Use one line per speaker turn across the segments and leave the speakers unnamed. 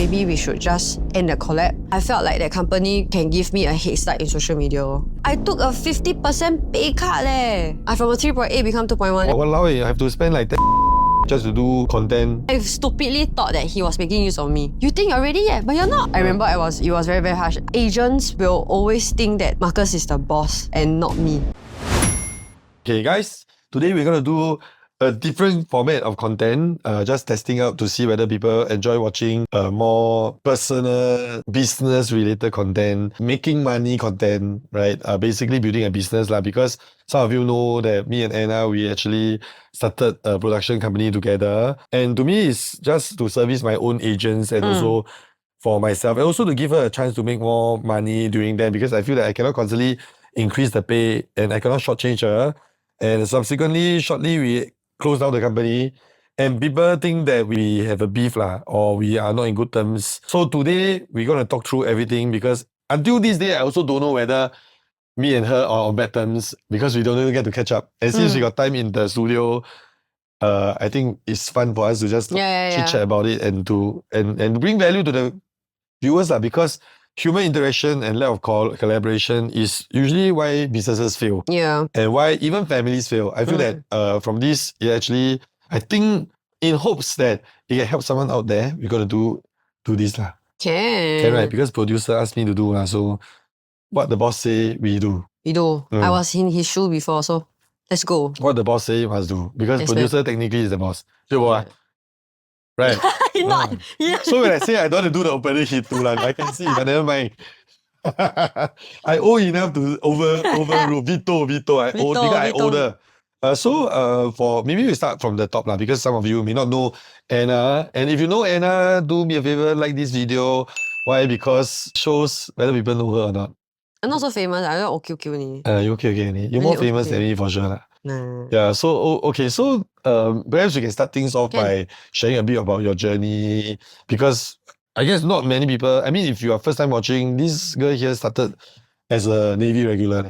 maybe we should just end the collab. I felt like that company can give me a head start in social media. I took a 50% pay cut leh. I from a 3.8 become 2.1.
Walao, I have to spend like just to do content.
I stupidly thought that he was making use of me. You think you're ready yet, but you're not. I remember it was very, very harsh. Agents will always think that Marcus is the boss and not me.
Okay guys, today we're going to do a different format of content, just testing out to see whether people enjoy watching more personal, business-related content, making money content, right? Basically building a business lah. Because some of you know that me and Anna, we actually started a production company together. And to me, it's just to service my own agents and also for myself. And also to give her a chance to make more money during that, because I feel that I cannot constantly increase the pay and I cannot shortchange her. And subsequently, shortly, we close down the company and people think that we have a beef lah, or we are not in good terms. So today we're going to talk through everything, because until this day I also don't know whether me and her are on bad terms, because we don't even get to catch up. And since we got time in the studio, I think it's fun for us to just chit chat about it and to and bring value to the viewers lah, because human interaction and lack of collaboration is usually why businesses fail.
Yeah.
And why even families fail. I feel that from this, it actually, I think in hopes that it can help someone out there, we're going to do this lah.
Can,
right? Because producer asked me to do lah. So what the boss say, we do.
We do. I was in his shoe before, so let's go.
What the boss say, you must do. Because producer technically is the boss. Right?
Not. Yeah.
So when I say I don't want to do the opening hit too long, I can see, but never mind. I owe enough to overrule. Veto. I owe because I older. For maybe we start from the top lah, because some of you may not know Anna. And if you know Anna, do me a favor, like this video. Why? Because shows whether people know her or not.
I'm not so famous. I'm okay only.
You okay. You're more famous than me for sure lah.
Nah.
Yeah, so okay, so perhaps we can start things off by sharing a bit about your journey, because I guess not many people, I mean, if you are first time watching, this girl here started as a Navy regular.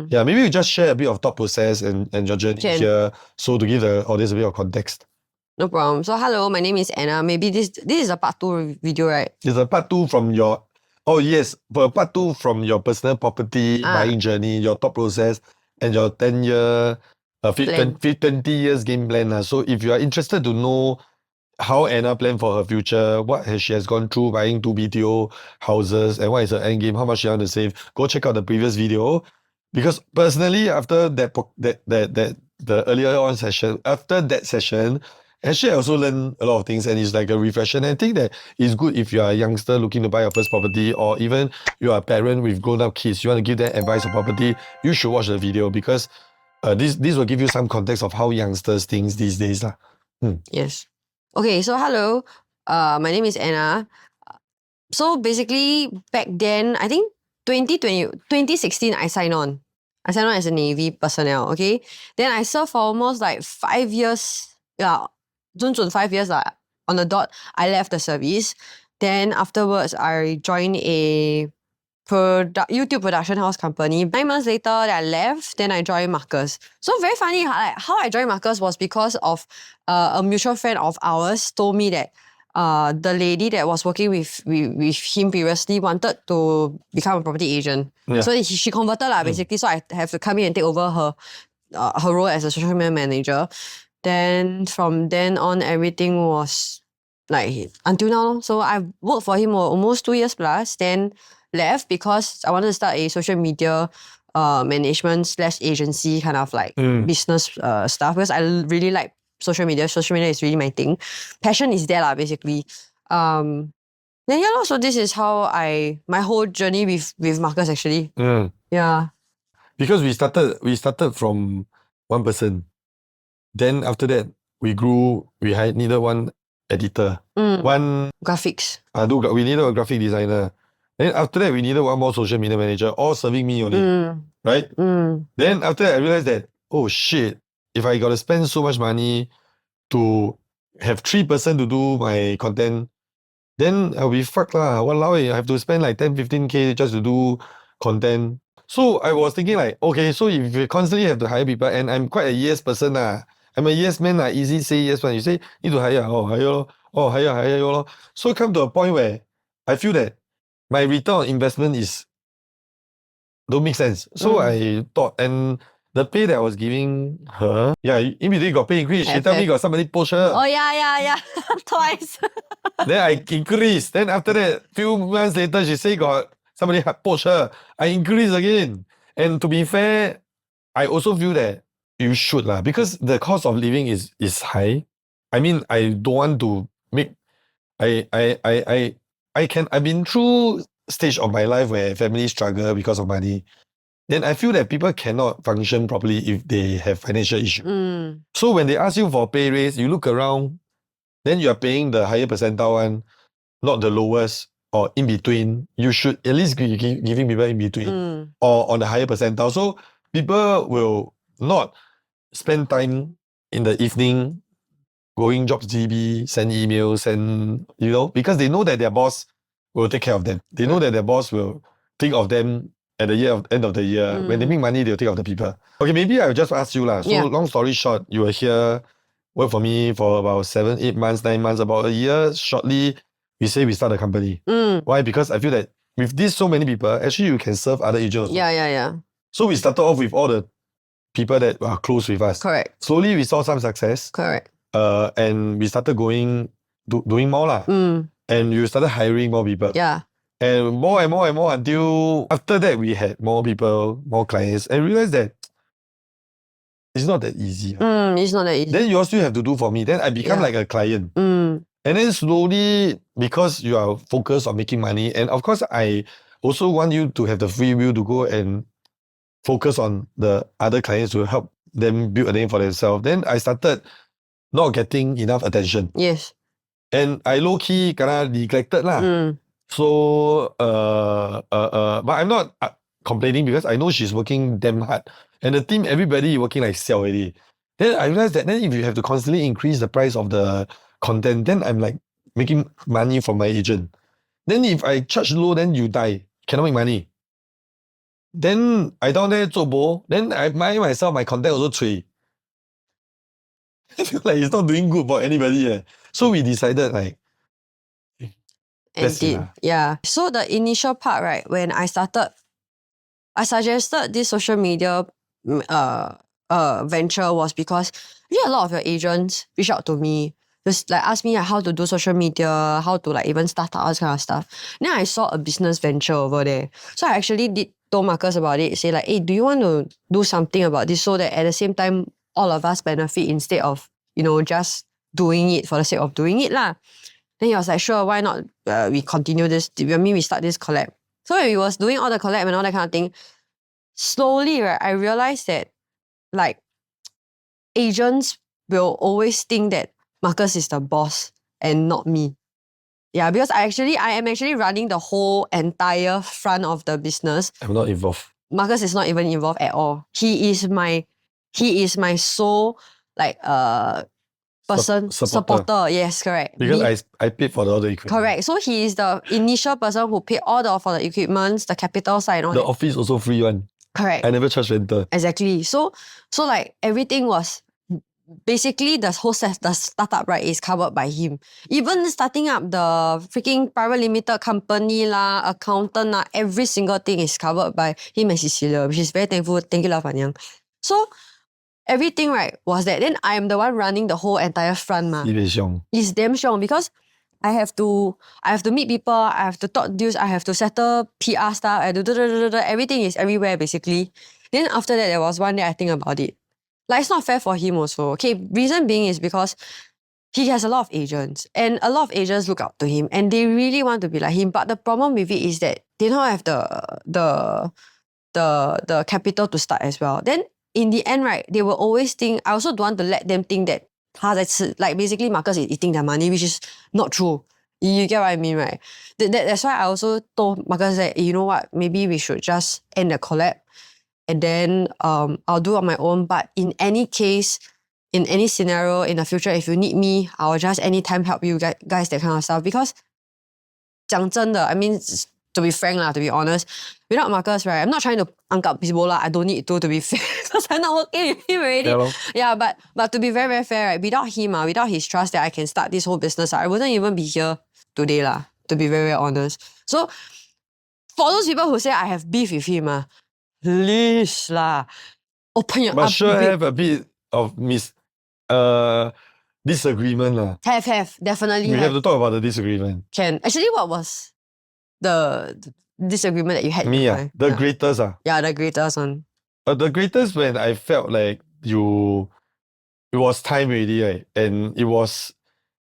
Yeah, maybe you just share a bit of thought process and your journey here, so to give the audience a bit of context.
No problem. So hello, my name is Anna. Maybe this is a part 2 video, right?
It's a part 2 from your, oh yes, for part 2 from your personal property buying journey, your thought process, and your 10-year 20 years game plan. So if you are interested to know how Anna planned for her future, what she has gone through buying 2 BTO houses, and what is her end game, how much she wants to save, go check out the previous video. Because personally, after the earlier on session, after that session, actually I also learned a lot of things, and it's like a refresher. And I think that it's good if you are a youngster looking to buy your first property, or even you are a parent with grown-up kids, you want to give them advice on property, you should watch the video, because this will give you some context of how youngsters think these days lah.
Yes. Okay, so hello. My name is Anna. So basically, back then, I think 2016, I signed on. I signed on as a Navy personnel, okay? Then I served for almost like 5 years. Yeah, 5 years on the dot. I left the service. Then afterwards, I joined a YouTube production house company. 9 months later, I left. Then I joined Marcus. So very funny, how I joined Marcus was because of a mutual friend of ours told me that the lady that was working with him previously wanted to become a property agent. Yeah. So she converted basically. So I have to come in and take over her role as a social media manager. Then from then on, everything was like until now. So I've worked for him almost 2 years plus. Then left because I wanted to start a social media management / agency kind of like business stuff, because I really like social media. Social media is really my thing. Passion is there basically. Then so this is how my whole journey with Marcus actually. Yeah.
Because we started from one person. Then after that, we grew, we needed one editor. One
graphics.
We needed a graphic designer. Then after that, we needed one more social media manager, all serving me only. Right? Then after that, I realized that, oh shit, if I got to spend so much money to have 3 person to do my content, then I'll be fucked lah. Walao, I have to spend like 10-15K just to do content. So I was thinking like, okay, so if you constantly have to hire people, and I'm quite a yes person lah. I'm a yes man, easy say yes man. You say, need to hire, hire lor. Hire lor. So come to a point where I feel that my return on investment don't make sense. So I thought, and the pay that I was giving her, in between got pay increase. She tell me got somebody push her.
Oh, yeah. Twice.
Then I increase. Then after that, few months later, she say got somebody push her. I increase again. And to be fair, I also feel that you should lah, because the cost of living is high. I mean, I don't want to make I've been through stage of my life where family struggle because of money. Then I feel that people cannot function properly if they have financial issue. So when they ask you for pay raise, you look around, then you are paying the higher percentile one, not the lowest or in between. You should at least be giving people in between or on the higher percentile. So people will not spend time in the evening going jobs DB, send emails, because they know that their boss will take care of them. They know that their boss will think of them at the end of the year. When they make money, they'll think of the people. Okay, maybe I'll just ask you lah. So long story short, you were here, work for me for about 7, 8 months, 9 months, about a year. Shortly, we say we start a company. Why? Because I feel that with this so many people, actually you can serve other agents.
Yeah.
So we started off with all the people that are close with us.
Correct.
Slowly we saw some success.
Correct.
And we started doing more lah. And you started hiring more people.
Yeah.
And more until after that we had more people, more clients, and realized that it's not that easy.
It's not that easy.
Then you also have to do for me. Then I become like a client. And then slowly, because you are focused on making money, and of course I also want you to have the free will to go and focus on the other clients to help them build a name for themselves. Then I started not getting enough attention.
Yes.
And I low-key kinda neglected lah. So, but I'm not complaining because I know she's working damn hard. And the team, everybody working like siao already. Then I realized that then if you have to constantly increase the price of the content, then I'm like making money from my agent. Then if I charge low, then you die. Cannot make money. Then I down there zobo, then I myself, my content also cui. I feel like it's not doing good for anybody. So we decided like,
So the initial part, right, when I started, I suggested this social media venture was because a lot of your agents reach out to me, just like ask me how to do social media, how to like even start out, all this kind of stuff. Then I saw a business venture over there. So I actually told Marcus about it, say like, hey, do you want to do something about this so that at the same time, all of us benefit instead of, just doing it for the sake of doing it lah. Then he was like, sure, why not we continue this, we start this collab. So when we was doing all the collab and all that kind of thing, slowly, right, I realized that like agents will always think that Marcus is the boss and not me. Yeah, because I am actually running the whole entire front of the business.
I'm not involved.
Marcus is not even involved at all. He is my sole like supporter. Yes, correct.
Because I paid for all the equipment.
Correct. So he is the initial person who paid all for the equipment, the capital side and all
the
that.
office also free one.
Correct.
I never charge rental.
Exactly. So like everything was basically the startup, right, is covered by him. Even starting up the freaking private limited company lah, accountant lah, every single thing is covered by him and Cecilia, which is very thankful. Thank you, Fan. So everything, right, was that. Then I am the one running the whole entire front ma. It's damn strong because I have to meet people, I have to talk deals, I have to settle PR stuff, I have to everything is everywhere basically. Then after that, there was one day I think about it. Like, it's not fair for him also. Okay, reason being is because he has a lot of agents and a lot of agents look up to him and they really want to be like him. But the problem with it is that they don't have the capital to start as well. Then in the end, right, they will always think, I also don't want to let them think that like basically Marcus is eating their money, which is not true. You get what I mean, right? That's why I also told Marcus that, you know what, maybe we should just end the collab and then I'll do it on my own. But in any case, in any scenario in the future, if you need me, I'll just anytime help you guys, that kind of stuff. Because 讲真的, I mean, to be frank lah, to be honest, without Marcus, right, I'm not trying to angkat Bisbola. I don't need to be fair because I'm not working with him already. Yeah, but to be very, very fair, right, without him, without his trust that I can start this whole business, I wouldn't even be here today lah. to be very, very honest. So for those people who say I have beef with him, please lah, open your
But
up.
sure have a bit of disagreement lah.
Have definitely
We
have.
have to talk about the disagreement.
Can actually, what was the disagreement that you had? in
Me
your
ah,
mind?
the
Yeah.
greatest ah.
Yeah, the greatest one.
The greatest when I felt like it was time already, right? And it was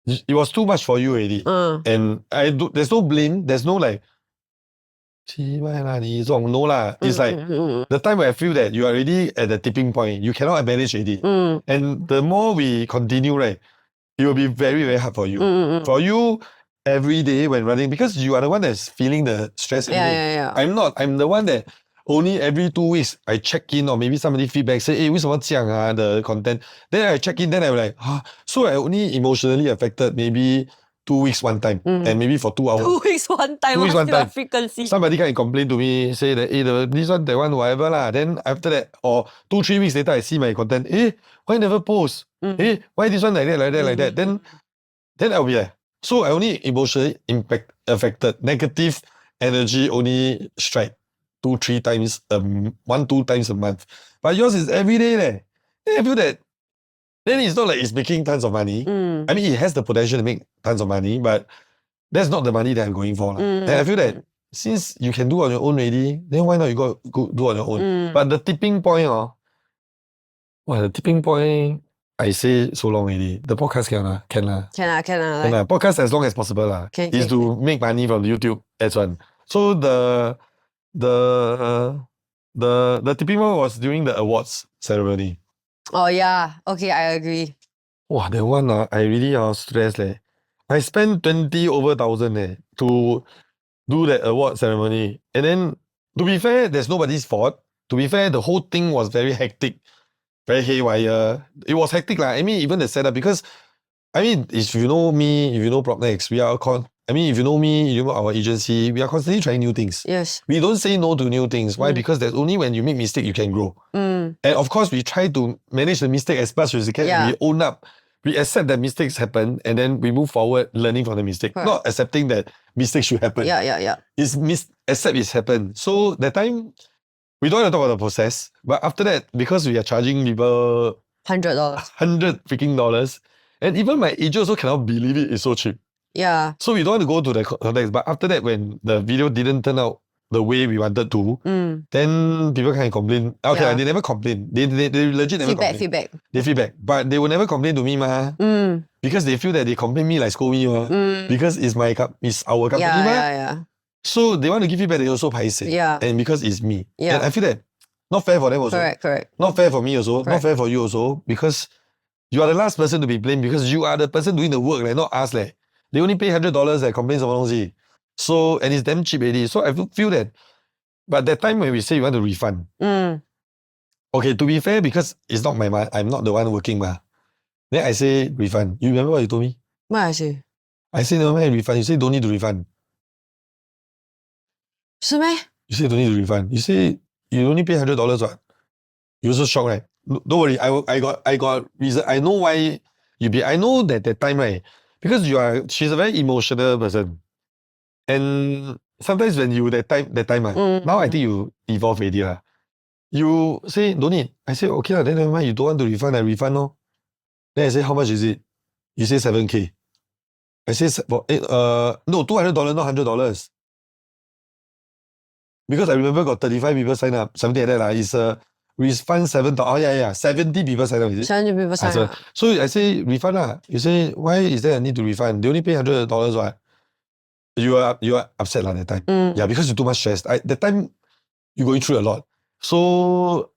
too much for you already. And there's no blame, there's no like, 奇怪啦，你这种 no lah. It's like the time where I feel that you are already at the tipping point, you cannot manage already. And the more we continue, right, it will be very, very hard for you. For you, every day when running, because you are the one that's feeling the stress every day.
Yeah.
I'm not. I'm the one that only every 2 weeks I check in, or maybe somebody feedback say, hey, 为什么这样啊, the content. Then I check in, then I'm like, so I only emotionally affected maybe 2 weeks one time, and maybe for 2 hours.
2 weeks one time.
2 weeks one time.
Frequency.
Somebody can complain to me, say that, hey, this one, that one, whatever lah. Then after that, or 2-3 weeks later, I see my content. Hey, why never post? Hey, why this one like that? Then I'll be like, so I only emotionally affected. Negative energy only strike 2-3 times, 1-2 times a month. But yours is every day leh. Then I feel that, then it's not like it's making tons of money. I mean, it has the potential to make tons of money, but that's not the money that I'm going for. And I feel that since you can do on your own already, then why not you go do on your own? But the tipping point, the tipping point, I say so long already. The podcast can lah.
Can lah.
Podcast as long as possible lah. Is to make money from the YouTube ads one. So the tipping point was during the awards ceremony.
Oh yeah. Okay, I agree.
Wow, that one I really stressed leh. I spent 20,000 to do that award ceremony. And then, to be fair, there's nobody's fault. To be fair, the whole thing was very hectic, very haywire. It was hectic lah. I mean, even the setup, because, I mean, if you know me, if you know PropNext, if you know me, you know our agency, we are constantly trying new things.
Yes.
We don't say no to new things. Why? Because that's only when you make mistake, you can grow. And of course, we try to manage the mistake as much as we can. Yeah. We own up. We accept that mistakes happen, and then we move forward learning from the mistake. Correct. Not accepting that mistakes should happen.
Yeah.
It's accept it's happened. So that time, we don't want to talk about the process. But after that, because we are charging people
$100.
$100 freaking dollars. And even my agent also cannot believe it's so cheap.
Yeah.
So we don't want to go to the context. But after that, when the video didn't turn out the way we wanted to, then people can complain. Okay, yeah. They never complain. They legit never complain.
Feedback.
They feedback. But they will never complain to me, because they feel that they complain me like scold me, because it's our company,
Yeah.
So they want to give feedback, they also paise.
Yeah.
And because it's me.
Yeah.
And I feel that not fair for them also.
Correct.
Not fair for me also.
Correct.
Not fair for you also. Because you are the last person to be blamed, because you are the person doing the work, not us. They only pay $100 complain something. So, and it's damn cheap already. So I feel that, but that time when we say we want to refund, okay, to be fair, because it's not my money, I'm not the one working, then I say refund. You remember what you told me?
What I say?
I say never mind, refund. You say don't need to refund.
So meh?
You say don't need to refund. You say you only pay $100 what? You also shocked, right? Don't worry, I got reason. I know why I know that time, right? Because she's a very emotional person. And sometimes when you that time now I think you evolve already lah. You say don't need. I say okay lah, then never mind. You don't want to refund, I refund no. Then I say how much is it? You say 7K. I say no, $200, not $100. Because I remember got 35 people sign up, something like that lah. It's refund 7,000. Oh yeah, 70 people sign up. Is it?
70 people sign up.
So I say refund lah. You say why is there a need to refund? They only pay $100 what? You are upset that time. Yeah, because you're too much stressed. That time you're going through a lot. So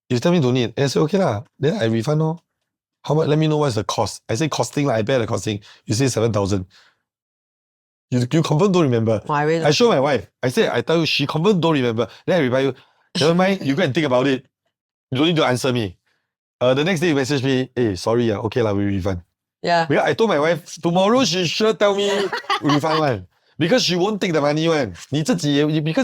you tell me don't need. And I say okay lah. Then I refund no. How much? Let me know what's the cost. I say costing I bear the costing. You say 7,000. You confirm don't remember. I show my wife. I tell you, she confirm don't remember. Then I reply you, never mind, you go and think about it. You don't need to answer me. The next day you message me, hey, sorry, okay lah, we refund.
Yeah.
Because I told my wife, tomorrow she sure tell me refund one. Because she won't take the money one. Because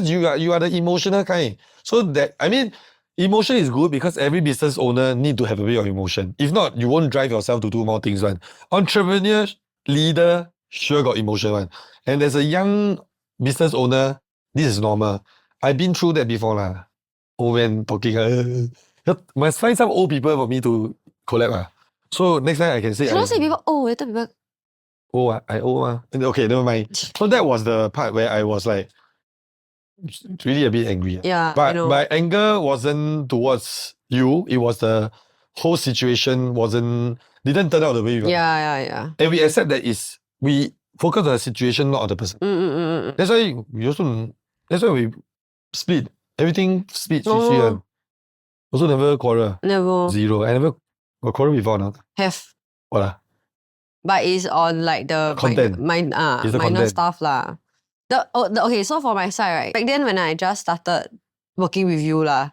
you are the emotional kind. So that, I mean, emotion is good because every business owner need to have a bit of emotion. If not, you won't drive yourself to do more things one. Entrepreneur, leader, sure got emotion one. And as a young business owner, this is normal. I've been through that before lah. Old man talking. Must find some old people for me to collab. So next time I can say
Cannot say people, oh, later people.
I owe. Okay, never mind. So that was the part where I was like, really a bit angry.
Yeah, I
But
know.
my anger wasn't towards you. It was the whole situation didn't turn out the way we want.
Yeah.
And we accept that we focus on the situation, not on the person. That's why we split. Everything split.
Oh.
Also never quarrel.
Never.
Zero. I never got quarrel before now.
Have.
What?
But it's on like the
Content. It's the
minor
content.
stuff lah. Okay, so for my side, right, back then when I just started working with you lah,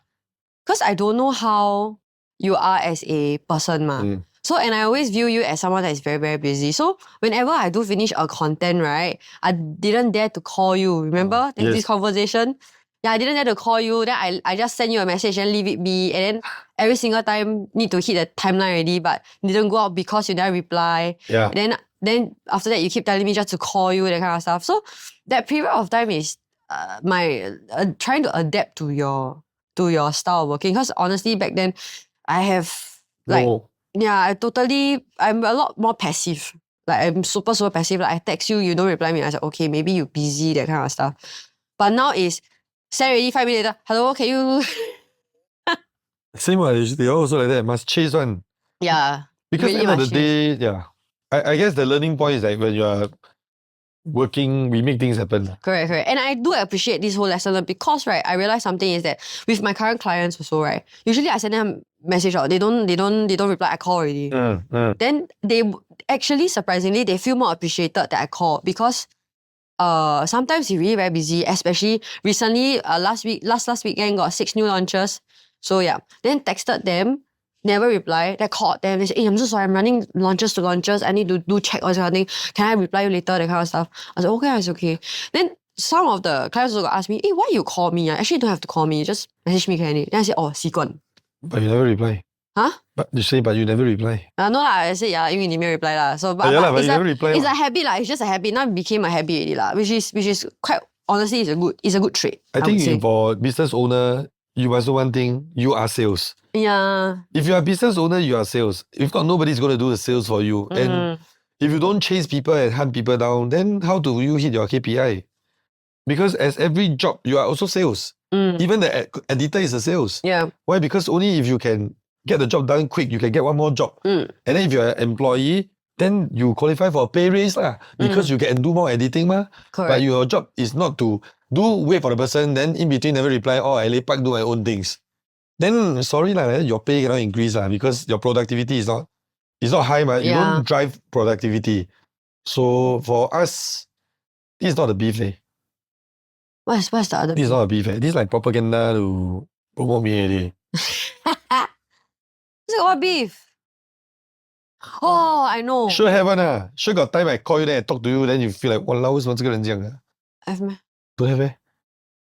because I don't know how you are as a person ma. So, and I always view you as someone that is very, very busy. So, whenever I do finish a content, right, I didn't dare to call you. Remember
Yes.
this conversation? Yeah, I didn't dare to call you. Then I just send you a message and leave it be. And then every single time need to hit the timeline already, but didn't go out because you never reply.
Yeah.
Then after that, you keep telling me just to call you, that kind of stuff. So that period of time is my trying to adapt to your style of working. Because honestly, back then, I have I'm a lot more passive. Like I'm super, super passive. Like I text you, you don't reply me. I said, okay, maybe you're busy, that kind of stuff. But now is send already 5 minutes later. Hello, can you?
Same one. They also like that. Must chase one.
Yeah.
Because
really
end of the
must chase.
day, yeah. I guess the learning point is like when you are working, we make things happen.
Correct. And I do appreciate this whole lesson learned because, right, I realized something is that with my current clients also, right, usually I send them a message out. They don't reply. I call already. Then they actually, surprisingly, they feel more appreciated that I call because sometimes you're really very busy, especially recently, last weekend got 6 new launches. So yeah, then texted them, never reply. Then called them. They said, hey, I'm so sorry, I'm running launches to launches. I need to do check or something. Can I reply you later? That kind of stuff. I said, okay, it's okay. Then some of the clients also asked me, hey, why you call me? Actually, you don't have to call me. Just message me, can you? Then I said, oh, 习惯.
But you never reply.
Huh?
But you never reply.
No lah, I said, yeah, 因为你没有 reply lah. So, but
you never reply.
It's a habit lah. It's just a habit. Now it became a habit already lah. Which is quite, honestly, it's a good trait.
I think for business owner, you must know one thing, you are sales.
Yeah.
If you are a business owner, you are sales. If not, nobody's going to do the sales for you. And if you don't chase people and hunt people down, then how do you hit your KPI? Because as every job, you are also sales. Even the editor is a sales.
Yeah.
Why? Because only if you can get the job done quick, you can get one more job. And then if you're an employee, then you qualify for a pay raise lah. Because you can do more editing ma.
Correct.
But your job is not to wait for the person, then in between never reply, or I lepak do my own things. Then sorry lah, your pay cannot increase lah because your productivity is not high ma. You don't drive productivity. So for us, this is not the beef eh.
What's the other
This is not a beef eh. This is like propaganda to promote me already.
It's like, what beef? Oh, I know.
Sure have one ah. Sure got time I call you then I talk to you then you feel like walao 为什么这个人这样啊
Have meh?
Don't have eh.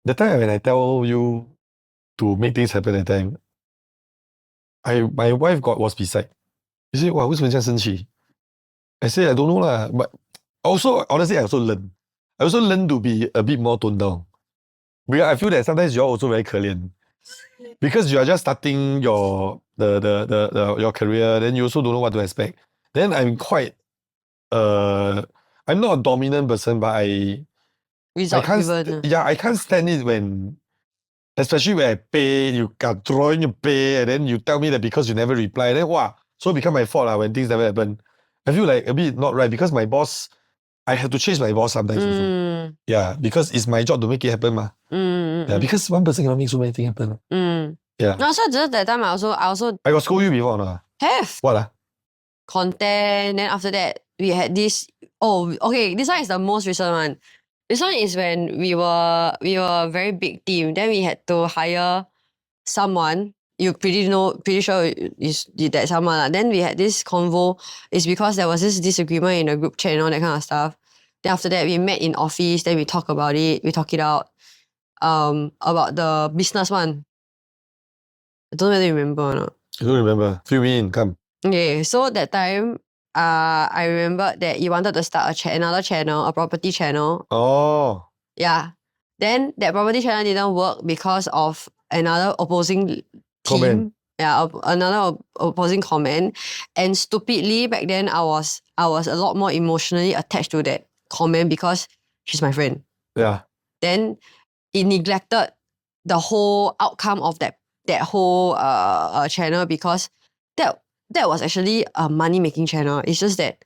The time when I tell you to make things happen that time, my wife was beside. She said, wow, 为什么这样生气? I said, I don't know lah. But also, honestly, I also learn. I also learn to be a bit more toned down. Because I feel that sometimes you're also very 可怜. Because you are just starting your career, then you also don't know what to expect. Then I'm quite I'm not a dominant person, but I can't stand it when, especially when I pay, you got drawing your pay, and then you tell me that because you never reply, then wow, so it become my fault when things never happen. I feel like a bit not right because my boss, I have to chase my boss sometimes also. Yeah, because it's my job to make it happen ma. Yeah, because one person cannot make so many things happen. Yeah.
No, so just that time I
got scold you before or not?
have
What
content. Then after that we had this. Oh, okay. This one is the most recent one. This one is when we were a very big team. Then we had to hire someone. You pretty sure is that someone lah. Then we had this convo. It's because there was this disagreement in the group chat and all that kind of stuff. Then after that we met in office. Then we talk about it. We talk it out. About the business one. I don't know whether you remember or not.
I don't remember. Fill me in, come.
Okay, so that time I remember that you wanted to start another channel, a property channel.
Oh.
Yeah. Then that property channel didn't work because of another opposing
Comment.
team. Yeah, another opposing comment. And stupidly back then I was a lot more emotionally attached to that comment because she's my friend.
Yeah.
Then it neglected the whole outcome of that whole channel because that was actually a money making channel. It's just that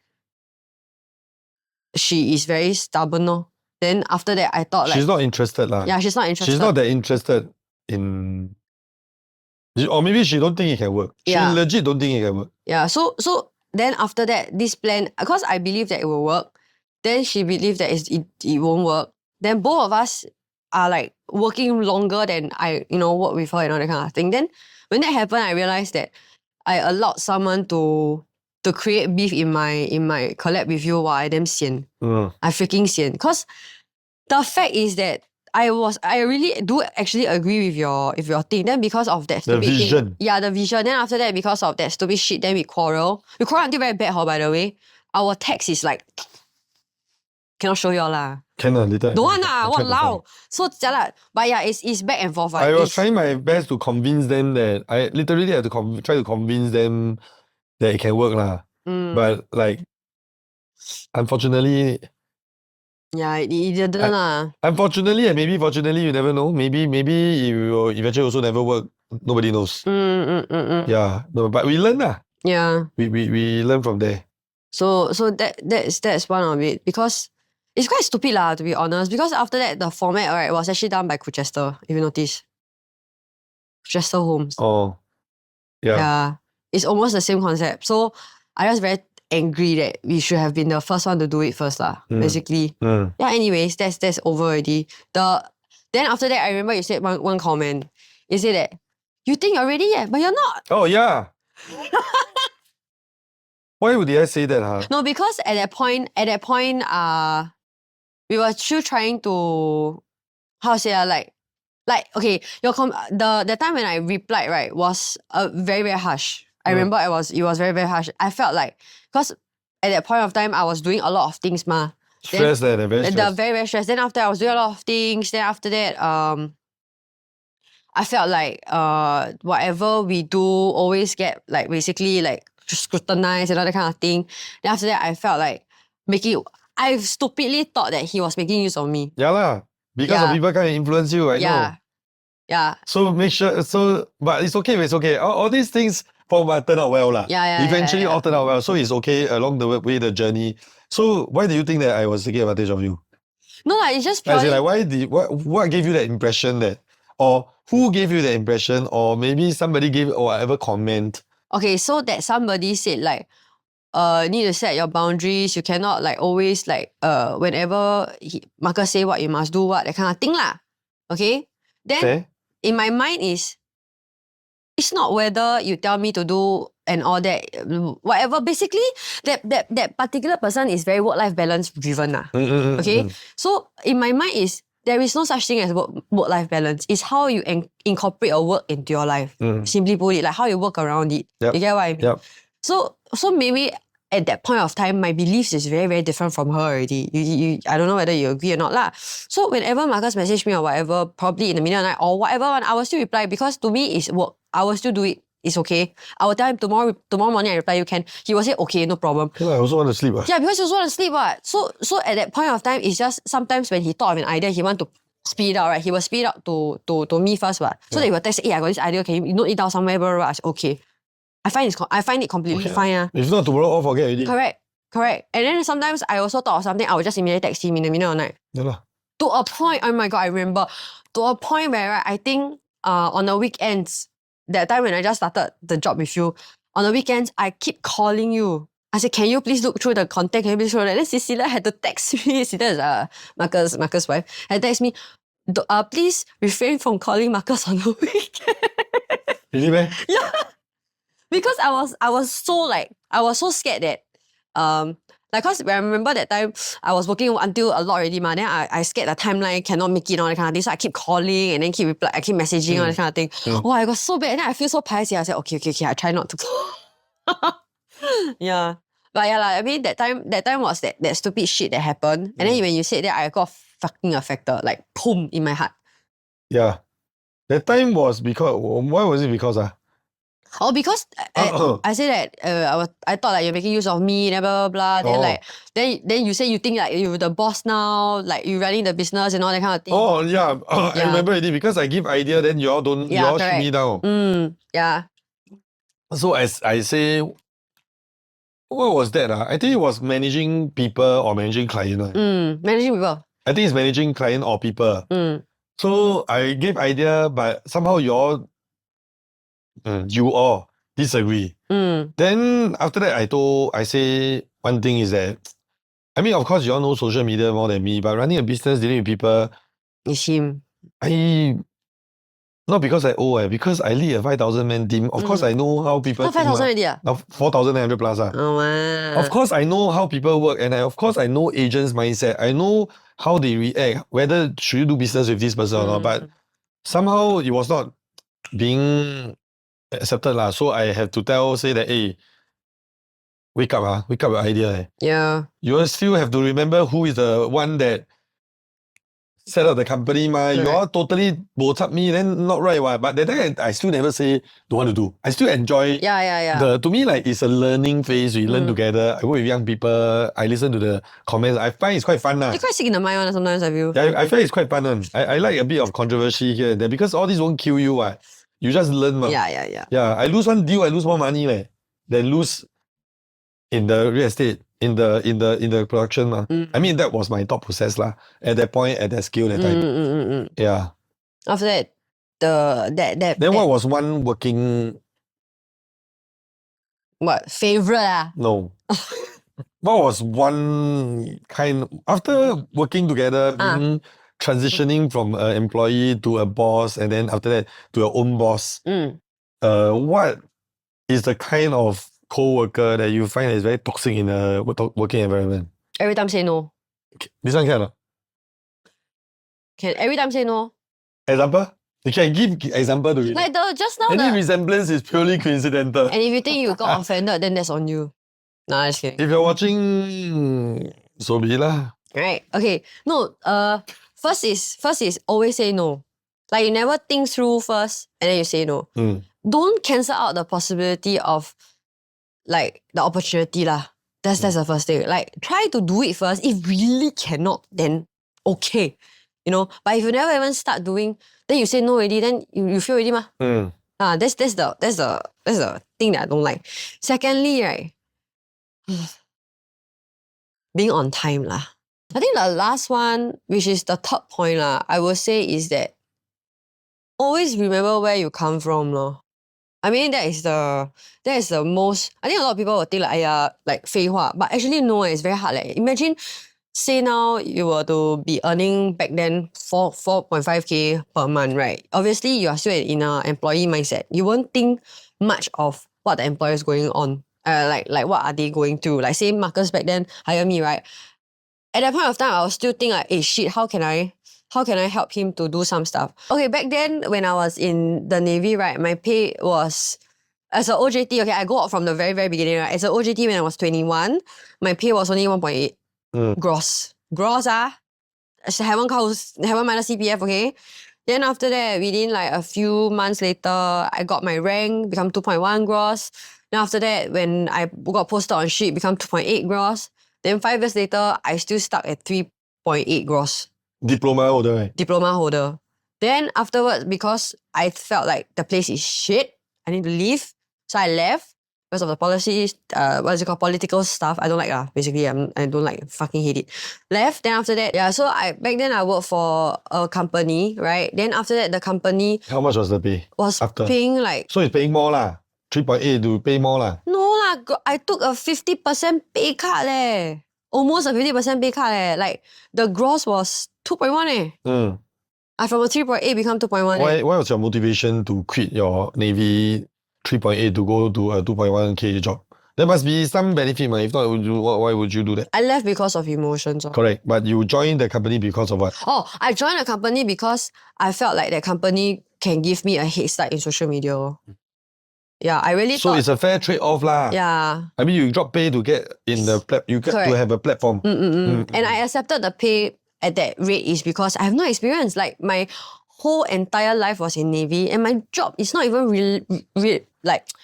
she is very stubborn. No? Then after that I thought
She's not interested lah.
yeah, she's not interested.
She's not that interested in... Or maybe she don't think it can work. She
Yeah.
legit don't think it can work.
Yeah, so then after that, this plan, because I believe that it will work, then she believed that it won't work. Then both of us are like working longer than I, work with her and all that kind of thing. Then when that happened, I realized that I allowed someone to create beef in my collab with you while I damn sian. I freaking sian. Because the fact is that I really do actually agree with your thing. Then because of that stupid
vision.
thing, yeah, the vision. Then after that, because of that stupid shit, then we quarrel. We quarrel until very bad, by the way. Our text is like, cannot show you all lah.
Can later.
Don't want lah, walao. So jialat. But yeah, it's back and forth.
I was trying my best to convince them that I literally had to try to convince them that it can work lah. But like, unfortunately.
Yeah, it didn't lah.
Unfortunately and maybe fortunately, you never know. Maybe it will eventually also never work. Nobody knows. Yeah, no, but we learn lah.
Yeah.
We learn from there.
So that's one of it, because it's quite stupid lah, to be honest, because after that the format, right, was actually done by Kuchester, if you notice. Kuchester Homes.
Oh. Yeah.
Yeah. It's almost the same concept. So I was very angry that we should have been the first one to do it first lah, basically. Yeah, anyways, that's over already. Then after that, I remember you said one comment. You said that you think you're ready yet, but you're not.
Oh yeah. Why would I say that, huh?
No, because at that point, we were still trying to, how to say, like okay, the time when I replied, right, was very, very harsh. I remember it was very, very harsh. I felt like, because at that point of time, I was doing a lot of things, ma.
Stressed, very stressed.
Very, very stressed. Then after I was doing a lot of things, then after that, I felt like whatever we do always get like basically like scrutinized and all that kind of thing. Then after that, I felt like I stupidly thought that he was making use of me.
Yeah lah. Because of people can influence you, I know.
Yeah.
So make sure, but it's okay. All these things turn out well lah.
Yeah.
Eventually all turn out well. So it's okay along the way, the journey. So why do you think that I was taking advantage of you?
No, it's just purely...
what gave you that impression that, or who gave you that impression, or maybe somebody gave or whatever comment?
Okay, so that somebody said like, need to set your boundaries. You cannot like always like whenever Marcus say what, you must do what, that kind of thing lah. Okay? Then in my mind it's not whether you tell me to do and all that, whatever. Basically, that particular person is very work-life balance driven lah. Okay? So in my mind there is no such thing as work-life balance. It's how you incorporate your work into your life. Simply put it, like how you work around it.
Yep.
You get what I mean?
Yep.
So maybe at that point of time, my beliefs is very, very different from her already. I don't know whether you agree or not lah. So whenever Marcus messaged me or whatever, probably in the middle of the night or whatever, I will still reply, because to me it's work. I will still do it. It's okay. I will tell him tomorrow morning I reply, you can. He will say, okay, no problem.
Yeah, I also want to sleep.
Yeah, because he also want to sleep. So at that point of time, it's just sometimes when he thought of an idea, he want to speed it out, right? He will speed it out to me first. So that he will text, hey, I got this idea, can you note it down somewhere? Blah, blah, blah. I say, okay. I find it completely fine.
If not, tomorrow all forget already.
Correct. And then sometimes I also thought of something, I would just immediately text him in the middle of the night.
Yeah.
To a point, oh my God, I remember. To a point where I think on the weekends, that time when I just started the job with you, on the weekends, I keep calling you. I said, can you please look through the content? Can you please show that? Then Cecilia had to text me. Cecilia is Marcus' wife. Had to text me, please refrain from calling Marcus on the weekend.
Really, man?
Yeah. Because I was so scared that cause I remember that time I was working until a lot already, then I scared the timeline cannot make it, all that kind of thing. So I keep calling and then I keep messaging, all that kind of thing. Oh, I got so bad. And then I feel so paiseh. I said, okay, I try not to. Yeah. But yeah, I mean that time was that stupid shit that happened. And then when you said that, I got fucking affected. Like boom in my heart.
Yeah. That time was because, why was it because?
Oh, because I said that I thought like you're making use of me, and blah blah blah. Then like then you say you think like you're the boss now, like you running the business and all that kind of thing.
Oh yeah, I remember it because I give idea, then you all don't, you all shoot me down.
Yeah.
So as I say, what was that? I think it was managing people or managing client.
Managing people.
I think it's managing client or people. So I gave idea, but somehow you all disagree. Then after that, I say one thing is that, I mean, of course, you all know social media more than me, but running a business, dealing with people,
It's him.
Not because because I lead a 5,000 man team. Of course, I know how people
Not 5,000 already.
Now 4,900 plus.
Oh, wow.
Of course, I know how people work, and of course, I know agents' mindset. I know how they react, whether should you do business with this person or not. But somehow it was not being accepted. So I have to say that, hey, wake up your idea.
Yeah.
You still have to remember who is the one that set up the company. You all totally both me, then not right. But that time I still never say don't want to do. I still enjoy.
Yeah.
To me, like, it's a learning phase. We learn together. I work with young people. I listen to the comments. I find it's quite fun.
It's quite sick in the mind sometimes, I feel.
Yeah, I find it's quite fun. I like a bit of controversy here and there because all this won't kill you. You just learn.
Yeah.
Yeah, I lose one deal, I lose more money than lose in the real estate, in the production. I mean, that was my thought process at that point, at that scale, that time. Yeah.
After that,
then what was one working?
What favorite?
No. What was one kind after working together, being transitioning from an employee to a boss, and then after that to your own boss? What is the kind of co-worker that you find is very toxic in a working environment?
Every time say no.
This one can or not?
Can every time say no?
Example? You can give example to it.
Like just now.
Any resemblance is purely coincidental.
And if you think you got offended, then that's on you. Nah, just kidding.
If you're watching, so be lah.
Right. Okay. No. First is always say no. Like you never think through first, and then you say no. Don't cancel out the possibility of like the opportunity lah. That's the first thing. Like try to do it first. If really cannot, then okay. But if you never even start doing, then you say no already, then you feel already mah. That's the thing that I don't like. Secondly, right, being on time lah. I think the last one, which is the third point lah, I will say is that always remember where you come from lor. I mean, that is the most. I think a lot of people will think like 废话, but actually no, it's very hard. Imagine, say now you were to be earning back then 4.5k per month, right? Obviously, you are still in an employee mindset. You won't think much of what the employer is going on. Like what are they going through? Like say Marcus back then hire me, right? At that point of time, I was still think like, hey shit, how can I help him to do some stuff? Okay, back then when I was in the Navy, right, my pay was, as an OJT, okay, I go out from the very, very beginning, right? As an OJT when I was 21, my pay was only 1.8 gross. Gross, haven't minus CPF, okay? Then after that, within like a few months later, I got my rank, become 2.1 gross. Then after that, when I got posted on ship, become 2.8 gross. Then 5 years later, I still stuck at 3.8 gross.
Diploma holder, right?
Diploma holder. Then afterwards, because I felt like the place is shit, I need to leave. So I left because of the policies, political stuff. I don't like basically. I don't like, fucking hate it. Left, then after that, so back then I worked for a company, right? Then after that, the company...
How much was the pay?
Was after? Paying like...
So it's paying more lah. 3.8 to pay more lah.
No lah, I took a 50% pay cut leh. Almost a 50% pay cut leh. Like the gross was 2.1 I from a 3.8 become 2.1.
Why was your motivation to quit your Navy 3.8 to go to a 2.1k job? There must be some benefit, man. If not, why would you do that?
I left because of emotions.
Correct. But you joined the company because of what?
Oh, I joined the company because I felt like that company can give me a head start in social media. Yeah, I really
So
thought.
it's a fair trade-off lah.
Yeah.
I mean, you drop pay to get in the you get to
Correct.
have a platform.
And I accepted the pay at that rate is because I have no experience. Like my whole entire life was in Navy, and my job is not even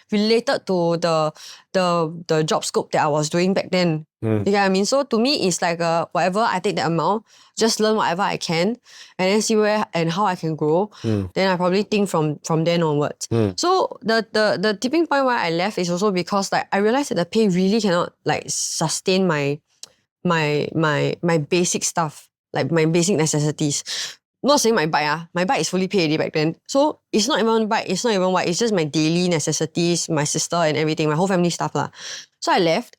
related to the job scope that I was doing back then. You get what I mean? So to me, it's like whatever, I take the amount, just learn whatever I can, and then see where and how I can grow. Then I probably think from then onwards. So the tipping point why I left is also because like I realized that the pay really cannot like sustain my basic stuff, like my basic necessities. Not saying my bike, my bike is fully paid already back then. So it's not even bike, it's not even what, it's just my daily necessities, my sister and everything, my whole family stuff lah. So I left.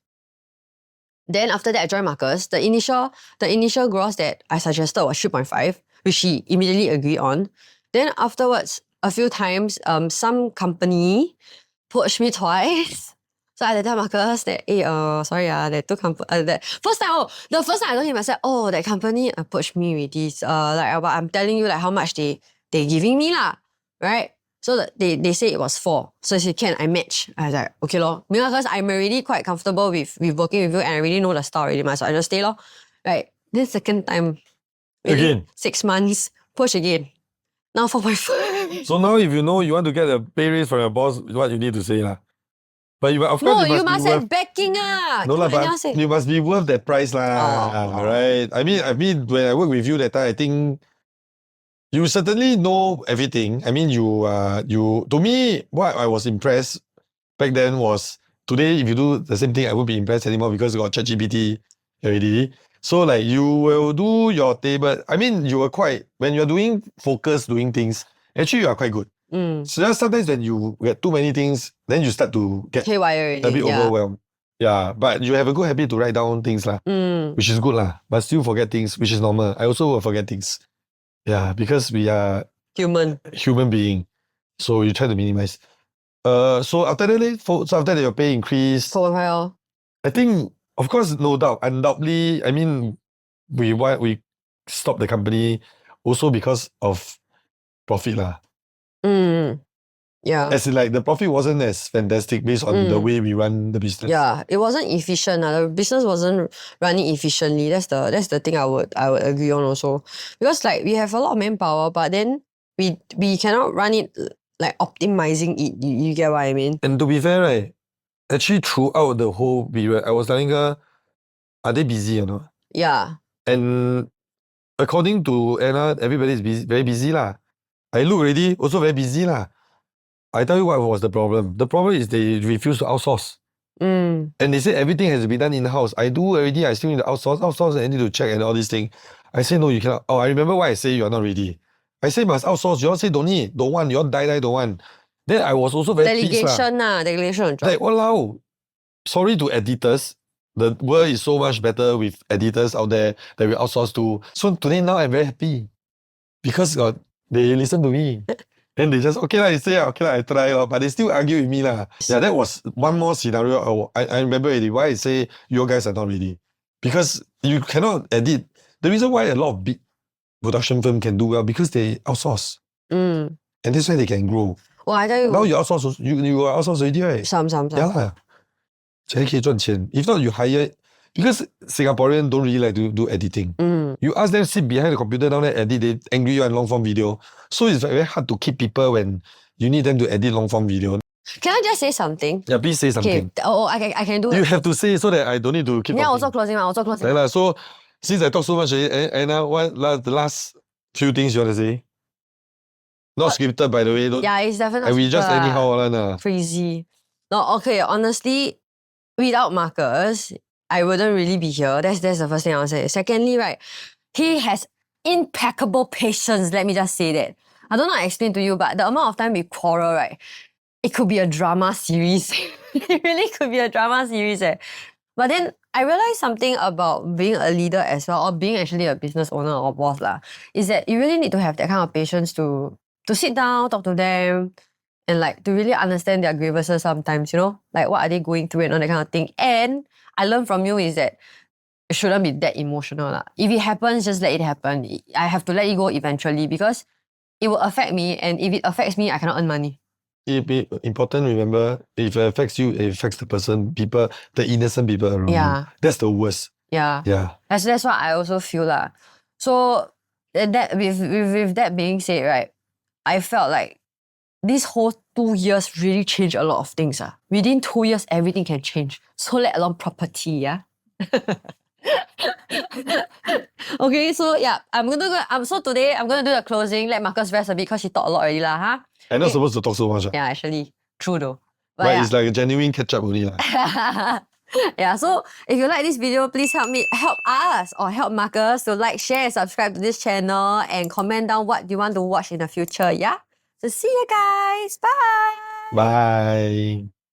Then after that I joined Marcus. The initial gross that I suggested was 3.5, which he immediately agreed on. Then afterwards, a few times, some company approached me twice. So I tell Marcus that, sorry, that two the first time I told him, I said, that company approached me with this, I'm telling you like how much they giving me lah, right? So they say it was 4. So I said, can I match? I was like, okay lor. Because I'm already quite comfortable with working with you and I already know the style already, so I just stay lor. Right. Then second time,
Again.
6 months, push again. Now 4.5.
So now if you know you want to get a pay raise from your boss, what you need to say lah. But of course
You must
be
have
worth,
backing
no lah, but you must be worth that price lah, right? I mean, when I work with you that time, I think you certainly know everything. I mean, you to me, what I was impressed back then was today, if you do the same thing, I won't be impressed anymore because you got ChatGPT already. So like you will do your table. I mean, you were quite, when you're doing things, actually you are quite good. So just sometimes when you get too many things, then you start to get
haywire
a bit overwhelmed. Yeah, but you have a good habit to write down things lah, which is good lah. But still forget things, which is normal. I also will forget things. Yeah, because we are
human
being. So you try to minimize. So after that your pay increased.
4.5.
I think, of course, no doubt, undoubtedly, I mean, we stopped the company also because of profit lah.
Yeah.
As in like the profit wasn't as fantastic based on the way we run the business.
Yeah, it wasn't efficient. The business wasn't running efficiently. That's the thing I would agree on also. Because like we have a lot of manpower, but then we cannot run it like optimizing it. You get what I mean?
And to be fair, right, actually throughout the whole period, I was telling her, are they busy or not?
Yeah.
And according to Anna, everybody is busy, very busy lah. I look already, also very busy lah. I tell you what was the problem. The problem is they refuse to outsource. And they say everything has to be done in-house. I do already, I still need to outsource, and I need to check and all these things. I say, no, you cannot. Oh, I remember why I say you are not ready. I say must outsource. You all say don't need, don't want. You all die, don't want. Then I was also very pissed lah.
Delegation.
Like, walao, sorry to editors. The world is so much better with editors out there that we outsource to. So today now I'm very happy because they listen to me. Then they just, okay lah, you say, okay lah, I try lah. But they still argue with me lah. Yeah, that was one more scenario. I remember already why I say you guys are not ready. Because you cannot edit. The reason why a lot of big production firm can do well because they outsource. And that's why they can grow.
Well, I tell you.
Now you outsource, you are outsourced already, right?
Some.
Yeah lah. 才可以赚钱. If not, you hire, because Singaporeans don't really like to do editing. You ask them sit behind the computer down there edit, they angry you on long form video. So it's very hard to keep people when you need them to edit long form video.
Can I just say something?
Yeah, please say something.
Okay. I can do it.
You have to say so that I don't need to keep
Yeah,
talking.
also closing.
Yeah, so since I talk so much, Anna, what the last few things you want to say? Not scripted, by the way.
Yeah, it's definitely
we just anyhow.
Crazy. No, okay, honestly, without Marcus, I wouldn't really be here. That's the first thing I want to say. Secondly, right, he has impeccable patience. Let me just say that. I don't know how to explain to you, but the amount of time we quarrel, right, it could be a drama series. It really could be a drama series. But then I realized something about being a leader as well, or being actually a business owner or boss lah, is that you really need to have that kind of patience to sit down, talk to them, and like to really understand their grievances sometimes, you know, like what are they going through and all that kind of thing. And I learned from you is that it shouldn't be that emotional lah. If it happens, just let it happen. I have to let it go eventually because it will affect me, and if it affects me, I cannot earn money.
important, remember, if it affects you, it affects the person, people, the innocent people around
Yeah.
you. That's the worst.
Yeah.
Yeah.
That's what I also feel lah. So that with that being said, right, I felt like this whole 2 years really changed a lot of things. Within 2 years, everything can change. So let alone property, yeah. Okay, so yeah, so today I'm gonna do the closing. Let Marcus rest a bit because he talked a lot already lah, huh?
I'm not supposed to talk so much.
Yeah, actually, true though.
But
yeah.
it's like a genuine catch up only.
Yeah, so if you like this video, please help us or help Marcus to like, share, and subscribe to this channel and comment down what you want to watch in the future, yeah? So see you guys. Bye.
Bye.